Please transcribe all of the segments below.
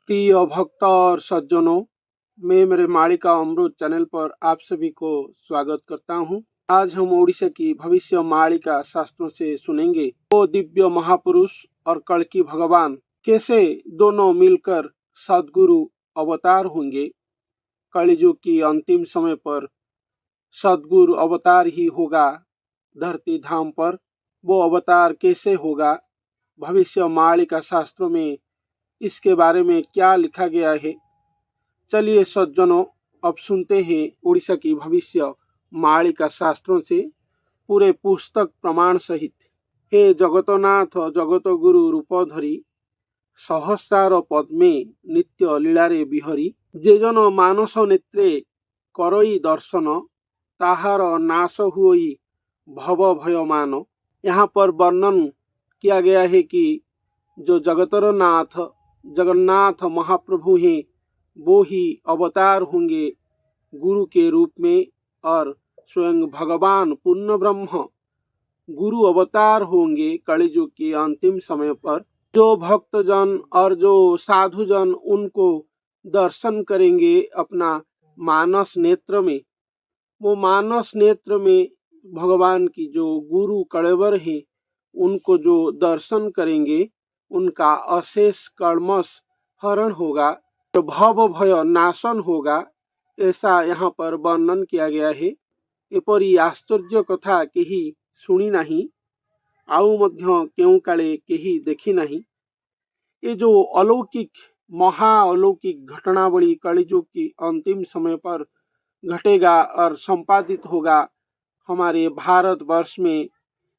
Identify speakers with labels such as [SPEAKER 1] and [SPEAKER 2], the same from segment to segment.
[SPEAKER 1] प्रिय भक्त और सज्जनों, मैं मेरे मालिका अमृत चैनल पर आप सभी को स्वागत करता हूं। आज हम ओडिशा की भविष्य मालिका शास्त्रों से सुनेंगे वो दिव्य महापुरुष और कल्कि भगवान कैसे दोनों मिलकर सदगुरु अवतार होंगे। कलियुग की अंतिम समय पर सदगुरु अवतार ही होगा धरती धाम पर। वो अवतार कैसे होगा, भविष्य मालिका शास्त्रों में इसके बारे में क्या लिखा गया है। चलिए सज्जनों, अब सुनते हैं उड़ीसा की भविष्य मालिका शास्त्रों से पूरे पुस्तक प्रमाण सहित। हे जगतनाथ जगत गुरु रूप धरी, सहस्रार पद्मे नित्य लीलारे बिहरी, जे जन मानस नेत्रे करई दर्शन, ताहार नाश हुई भव भयमान। यहाँ पर वर्णन किया गया है कि जो जगतर नाथ जगन्नाथ महाप्रभु हैं, वो ही अवतार होंगे गुरु के रूप में, और स्वयं भगवान पूर्ण ब्रह्म गुरु अवतार होंगे कलियुग के अंतिम समय पर। जो भक्तजन और जो साधुजन उनको दर्शन करेंगे अपना मानस नेत्र में, वो मानस नेत्र में भगवान की जो गुरु कलेवर है उनको जो दर्शन करेंगे, उनका अशेष कर्मश हरण होगा, भव भय नाशन होगा। ऐसा यहाँ पर वर्णन किया गया है। एपरी आश्चर्य कथा केही सुनी नहीं, आउ मध्य केउ काले केही देखी नहीं। ये जो अलौकिक महाअलौकिक घटनावली कलियुग की अंतिम समय पर घटेगा और संपादित होगा हमारे भारतवर्ष में।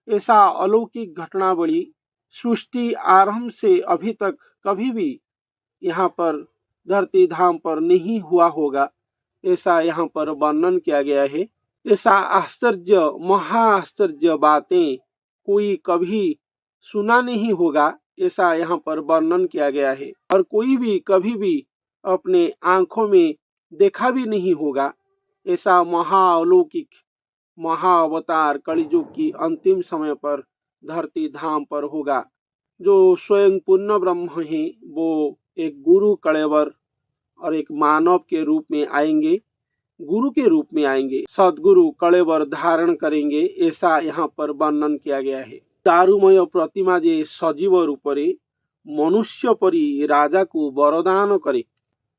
[SPEAKER 1] ऐसा अलौकिक घटनावली सृष्टि आरंभ से अभी तक कभी भी यहाँ पर धरती धाम पर नहीं हुआ होगा, ऐसा यहाँ पर वर्णन किया गया है। ऐसा आश्चर्य महाआश्चर्य बातें कोई कभी सुना नहीं होगा, ऐसा यहाँ पर वर्णन किया गया है, और कोई भी कभी भी अपने आंखों में देखा भी नहीं होगा। ऐसा महाअलौकिक महाअवतार कलियुग की अंतिम समय पर धरती धाम पर होगा। जो स्वयं पूर्ण ब्रह्म है वो एक गुरु कलेवर और एक मानव के रूप में आएंगे, गुरु के रूप में आएंगे, सदगुरु कलेवर धारण करेंगे, ऐसा यहाँ पर वर्णन किया गया है। दारुमय प्रतिमा जे सजीव रूपरे मनुष्य परी राजा को वरदान करे।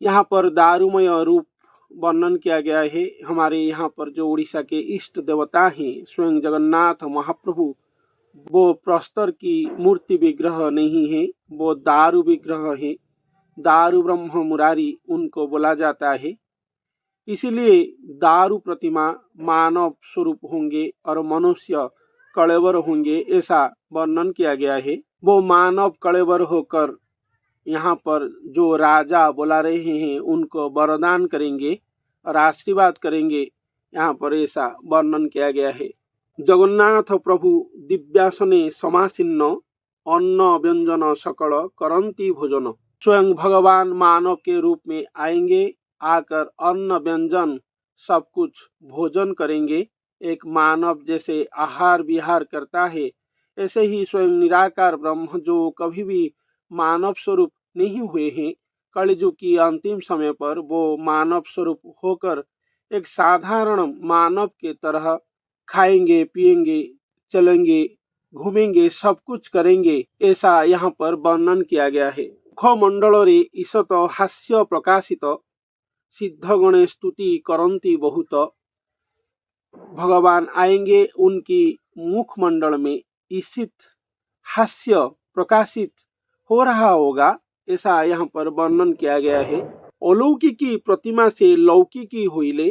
[SPEAKER 1] यहाँ पर दारुमय रूप वर्णन किया गया है। हमारे यहाँ पर जो उड़ीसा के इष्ट देवता हैं स्वयं जगन्नाथ महाप्रभु, वो प्रस्तर की मूर्ति विग्रह नहीं है, वो दारू विग्रह है। दारू ब्रह्म मुरारी उनको बोला जाता है। इसीलिए दारू प्रतिमा मानव स्वरूप होंगे और मनुष्य कलेवर होंगे, ऐसा वर्णन किया गया है। वो मानव कलेवर होकर यहाँ पर जो राजा बुला रहे हैं उनको वरदान करेंगे और आशीर्वाद करेंगे, यहाँ पर ऐसा वर्णन किया गया है। जगन्नाथ प्रभु दिव्यासने समासीन्न, अन्न व्यंजन सकल करंती भोजन। स्वयं भगवान मानव के रूप में आएंगे, आकर अन्न व्यंजन सब कुछ भोजन करेंगे। एक मानव जैसे आहार विहार करता है, ऐसे ही स्वयं निराकार ब्रह्म जो कभी भी मानव स्वरूप नहीं हुए हैं, कलियुग की अंतिम समय पर वो मानव स्वरूप होकर एक साधारण मानव के तरह खाएंगे, पिएंगे, चलेंगे, घूमेंगे, सब कुछ करेंगे, ऐसा यहाँ पर वर्णन किया गया है। मुखमंडल रे ईशत हास्य प्रकाशित, सिद्धगणे स्तुति करंती बहुत। भगवान आएंगे, उनकी मुखमंडल में ईशित हास्य प्रकाशित हो रहा होगा, ऐसा यहाँ पर वर्णन किया गया है। अलौकिकी प्रतिमा से लौकिकी होइले,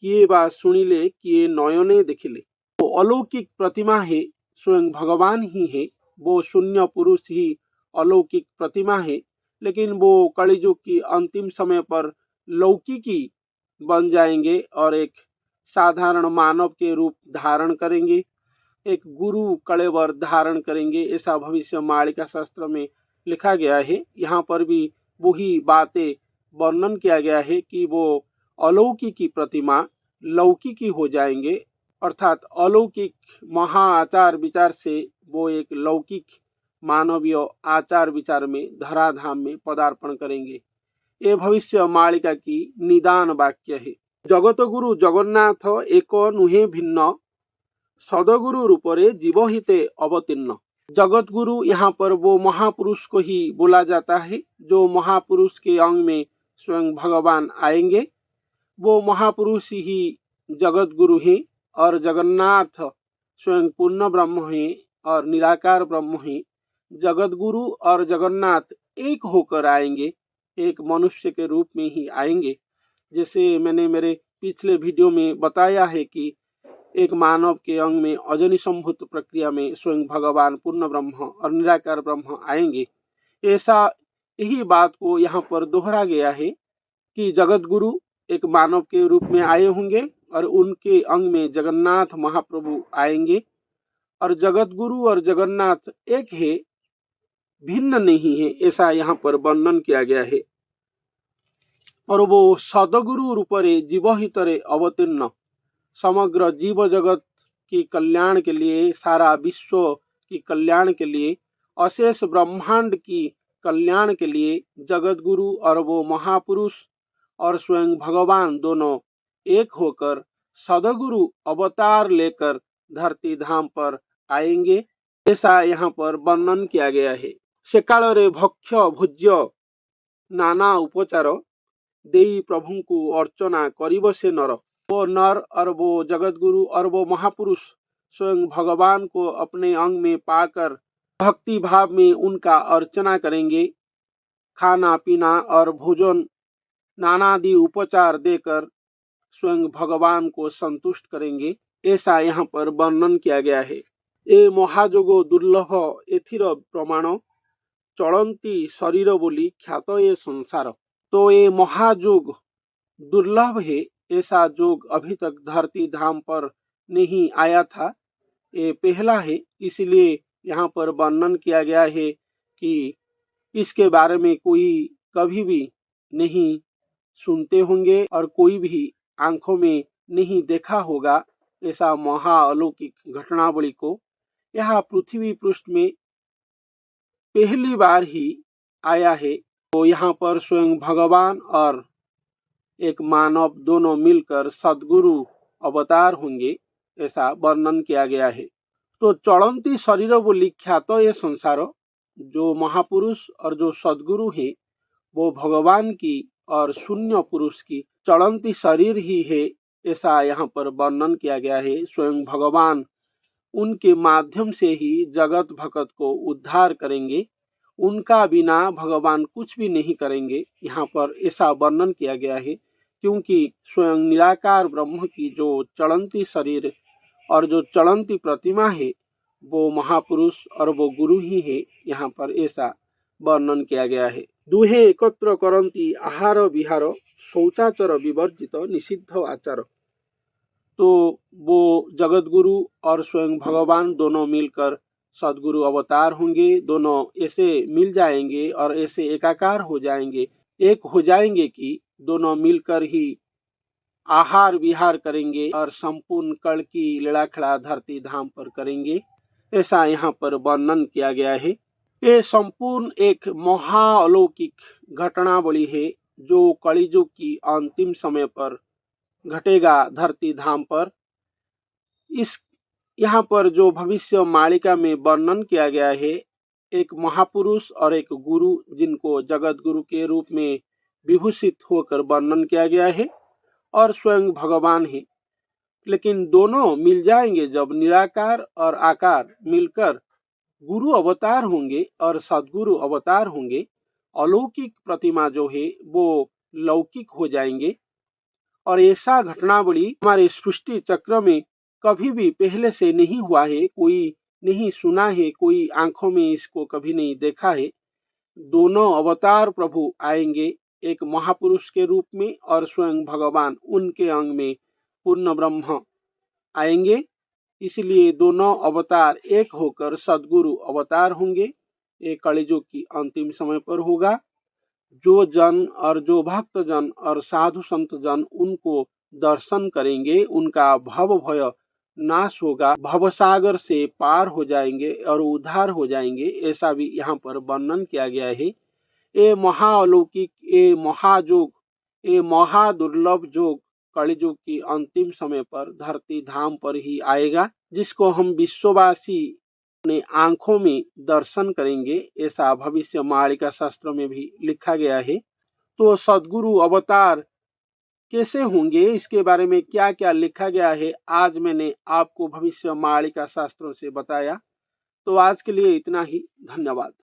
[SPEAKER 1] किए बा सुनिले किए नयने देखिले। वो अलौकिक प्रतिमा है, स्वयं भगवान ही है, वो शून्य पुरुष ही अलौकिक प्रतिमा है, लेकिन वो कलियुग की अंतिम समय पर लौकिकी बन जाएंगे और एक साधारण मानव के रूप धारण करेंगे, एक गुरु कलेवर धारण करेंगे, ऐसा भविष्य मालिका शास्त्र में लिखा गया है। यहाँ पर भी वही बातें वर्णन किया गया है कि वो अलौकिकी प्रतिमा लौकिकी हो जाएंगे, अर्थात अलौकिक महा आचार विचार से वो एक लौकिक मानवीय आचार विचार में धराधाम में पदार्पण करेंगे। ये भविष्य मालिका की निदान वाक्य है। जगत गुरु जगन्नाथ एक नुहे भिन्न, सदगुरु रूपरे जीव हिते अवतीर्ण। जगत गुरु यहाँ पर वो महापुरुष को ही बोला जाता है जो महापुरुष के अंग में स्वयं भगवान आएंगे। वो महापुरुष ही जगत गुरु हैं और जगन्नाथ स्वयं पूर्ण ब्रह्म हैं और निराकार ब्रह्म हैं। जगत गुरु और जगन्नाथ एक होकर आएंगे, एक मनुष्य के रूप में ही आएंगे। जैसे मैंने मेरे पिछले वीडियो में बताया है कि एक मानव के अंग में अजनी संभूत प्रक्रिया में स्वयं भगवान पूर्ण ब्रह्म और निराकार ब्रह्म आएंगे। ऐसा यही बात को यहाँ पर दोहरा गया है कि जगत गुरु एक मानव के रूप में आए होंगे और उनके अंग में जगन्नाथ महाप्रभु आएंगे। और जगत गुरु और जगन्नाथ एक है, भिन्न नहीं है, ऐसा यहाँ पर वर्णन किया गया है। और वो सदगुरु रूपरे जीव हितरे अवतीर्ण, समग्र जीव जगत की कल्याण के लिए, सारा विश्व की कल्याण के लिए, अशेष ब्रह्मांड की कल्याण के लिए जगत गुरु और वो महापुरुष और स्वयं भगवान दोनों एक होकर सदगुरु अवतार लेकर धरती धाम पर आएंगे, ऐसा यहाँ पर वर्णन किया गया है। से कालरे भक्ष्य भोज्य नाना उपचार देई प्रभु को अर्चना करिब से नर। वो नर और वो जगत गुरु और वो महापुरुष स्वयं भगवान को अपने अंग में पाकर भक्ति भाव में उनका अर्चना करेंगे। खाना पीना और भोजन नानादि उपचार देकर स्वयं भगवान को संतुष्ट करेंगे, ऐसा यहाँ पर वर्णन किया गया है। ए महाजोगो दुर्लभ एथिर प्रमाण, चलंती शरीर बोली ख्यात ये संसार। तो ये महाजोग दुर्लभ है, ऐसा जोग अभी तक धरती धाम पर नहीं आया था, ये पहला है। इसलिए यहाँ पर वर्णन किया गया है कि इसके बारे में कोई कभी भी नहीं सुनते होंगे और कोई भी आंखों में नहीं देखा होगा। ऐसा महाअलौकिक घटनावली को यहाँ पृथ्वी पृष्ठ में पहली बार ही आया है। तो यहाँ पर स्वयं भगवान और एक मानव दोनों मिलकर सदगुरु अवतार होंगे, ऐसा वर्णन किया गया है। तो चलंती शरीर बोली ख्यात ये संसार, जो महापुरुष और जो सदगुरु है वो भगवान की और शून्य पुरुष की चलंती शरीर ही है, ऐसा यहाँ पर वर्णन किया गया है। स्वयं भगवान उनके माध्यम से ही जगत भगत को उद्धार करेंगे, उनका बिना भगवान कुछ भी नहीं करेंगे। यहाँ पर ऐसा वर्णन किया गया है क्योंकि स्वयं निराकार ब्रह्म की जो चलंती शरीर और जो चलंती प्रतिमा है वो महापुरुष और वो गुरु ही है। यहाँ पर ऐसा वर्णन किया गया है। दुहे एकत्र करंती आहार विहार, शौचाचर विवर्जित निषिद्ध आचार। तो वो जगत गुरु और स्वयं भगवान दोनों मिलकर सदगुरु अवतार होंगे। दोनों ऐसे मिल जाएंगे और ऐसे एकाकार हो जाएंगे, एक हो जाएंगे कि दोनों मिलकर ही आहार विहार करेंगे और संपूर्ण कल की लीलाखड़ा धरती धाम पर करेंगे, ऐसा यहाँ पर वर्णन किया गया है। ये संपूर्ण एक महाअलौकिक घटनावली है जो कलियुग की अंतिम समय पर घटेगा धरती धाम पर। इस यहाँ पर जो भविष्य मालिका में वर्णन किया गया है, एक महापुरुष और एक गुरु जिनको जगत गुरु के रूप में विभूषित होकर वर्णन किया गया है और स्वयं भगवान है। लेकिन दोनों मिल जाएंगे जब निराकार और आकार मिलकर गुरु अवतार होंगे और सदगुरु अवतार होंगे। अलौकिक प्रतिमा जो है वो लौकिक हो जाएंगे। और ऐसा घटनावली हमारे सृष्टि चक्र में कभी भी पहले से नहीं हुआ है, कोई नहीं सुना है, कोई आंखों में इसको कभी नहीं देखा है। दोनों अवतार प्रभु आएंगे, एक महापुरुष के रूप में और स्वयं भगवान उनके अंग में पूर्ण ब्रह्म आएंगे। इसलिए दोनों अवतार एक होकर सदगुरु अवतार होंगे। एक कलियुग की अंतिम समय पर होगा। जो जन और जो भक्त जन और साधु संत जन उनको दर्शन करेंगे, उनका भव भय नाश होगा, भवसागर से पार हो जाएंगे और उद्धार हो जाएंगे, ऐसा भी यहाँ पर वर्णन किया गया है। ये महाअलौकिक, ये महायोग, ये महादुर्लभ योग कलियुग की अंतिम समय पर धरती धाम पर ही आएगा, जिसको हम विश्ववासी अपने आंखों में दर्शन करेंगे, ऐसा भविष्य मालिका शास्त्र में भी लिखा गया है। तो सदगुरु अवतार कैसे होंगे, इसके बारे में क्या क्या लिखा गया है, आज मैंने आपको भविष्य मालिका शास्त्रों से बताया। तो आज के लिए इतना ही, धन्यवाद।